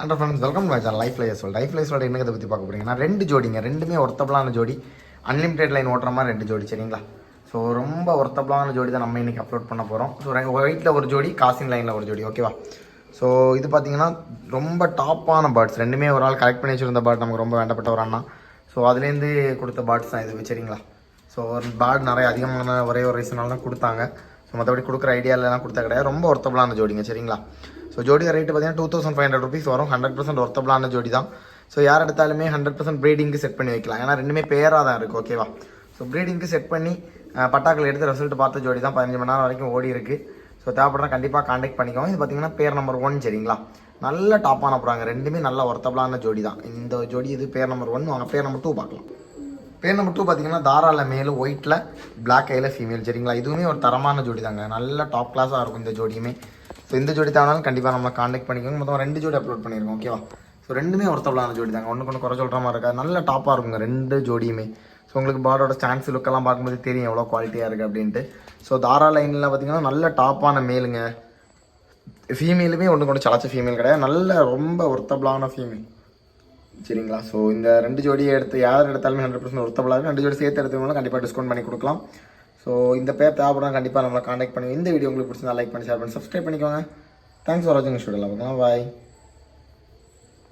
And friends welcome to my channel life லைஸோட என்ன பற்றி பார்க்க போகிறீங்கன்னா ரெண்டு ஜோடிங்க, ரெண்டுமே ஒர்த்தபிளான ஜோடி. அன்லிமிடெட் லைன் ஓட்டுற மாதிரி ரெண்டு ஜோடி, சரிங்களா? ஸோ ரொம்ப ஒர்த்தபிளான ஜோடி தான் நம்ம இன்றைக்கி அப்லோட் பண்ண போகிறோம். ஸோ ஒயிட்டில் ஒரு ஜோடி, காசின் லைனில் ஒரு ஜோடி, ஓகேவா? ஸோ இது பார்த்தீங்கன்னா ரொம்ப டாப்பான பேர்ட்ஸ், ரெண்டுமே ஒரு ஆள் கலெக்ட் பண்ணி வச்சுருந்த பேர்ட், நமக்கு ரொம்ப வேண்டப்பட்ட ஒரு அண்ணா. ஸோ அதுலேருந்து கொடுத்த பேர்ட்ஸ் தான் இது, சரிங்களா? ஸோ ஒரு பேர்ட் நிறைய அதிகமான ஒரே ஒரு ரீசனால தான் கொடுத்தாங்க. ஸோ மற்றபடி கொடுக்குற ஐடியாலலாம் கொடுத்தா கிடையாது. ரொம்ப ஒர்த்தபிளான ஜோடிங்க, சரிங்களா? ஸோ ஜோடி ரேட்டு பார்த்தீங்கன்னா 2500 rupees வரும். 100% ஒர்த்தபிளான ஜோடி தான். ஸோ யார் எடுத்தாலுமே 100% ப்ரீடிங்க்கு செட் பண்ணி வைக்கலாம். ஏன்னா ரெண்டுமே பேராக தான் இருக்குது, ஓகேவா? ஸோ ப்ரீடிங்க்கு செட் பண்ணி பட்டாக்கள் எடுத்து ரிசல்ட் பார்த்த ஜோடி தான். 15 மணி நேரம் வரைக்கும் ஓடி இருக்குது. ஸோ தேவைப்படுறா கண்டிப்பாக காண்டாக்ட் பண்ணிக்கோங்க. இது பார்த்தீங்கன்னா பேர் நம்பர் 1, சரிங்களா? நல்ல டாப்பான போகிறாங்க, ரெண்டுமே நல்ல ஒர்த்தபிளான ஜோடி தான். இந்த ஜோடி இது பேர் நம்பர் 1. வாங்க பேர் நம்பர் 2 பார்க்கலாம். பேர் நம்பர் 2 பார்த்தீங்கன்னா தாராள மேல், ஒயிட்டில் பிளாக் ஐயில் ஃபீமேல், சரிங்களா? இதுவுமே ஒரு தரமான ஜோடி தாங்க, நல்ல டாப் கிளாஸாக இருக்கும் இந்த ஜோடியுமே. ஸோ இந்த ஜோடி தேவைனாலும் கண்டிப்பாக நம்ம காண்டாக்ட் பண்ணிக்கோங்க. மொத்தம் 2 ஜோடி அப்லோட் பண்ணியிருக்கோம், ஓகேவா? ஸோ ரெண்டுமே ஒர்த்தபிளான ஜோடி தாங்க, ஒன்றுக்கு ஒன்று குறை சொல்கிற மாதிரி இருக்காது. நல்ல டாப்பாக இருக்குங்க ரெண்டு ஜோடியுமே. ஸோ உங்களுக்கு பேர்டோட ஸ்டான்ஸ் லுக்கெல்லாம் பார்க்கும்போது தெரியும் எவ்வளோ குவாலிட்டியாக இருக்குது அப்படின்ட்டு. ஸோ தாரா லைனில் பார்த்தீங்கன்னா நல்ல டாப்பான மேலுங்க. ஃபீமேலுமே ஒன்றுக்கு ஒன்று சலச்ச ஃபீமேல் கிடையாது, நல்ல ரொம்ப ஒர்த்தபிளான ஃபீமேல், சரிங்களா? ஸோ இந்த 2 ஜோடியை எடுத்து யார் எடுத்தாலுமே 100% ஒர்த்தபிளாக இருக்கும். 2 ஜோடி சேர்த்து எடுத்தவங்களும் கண்டிப்பாக டிஸ்கவுண்ட் பண்ணி கொடுக்கலாம். ஸோ இந்த பேர் தேவைப்படும் கண்டிப்பாக நம்மளை காண்டாக்ட் பண்ணுங்க. இந்த வீடியோ உங்களுக்கு பிடிச்சிருந்தா லைக் பண்ணி, ஷேர் பண்ணி, சப்ஸ்கிரைப் பண்ணிக்கோங்க. தேங்க்ஸ் ஃபார் வாட்சிங் ஸ்டூடியோ. பாய்.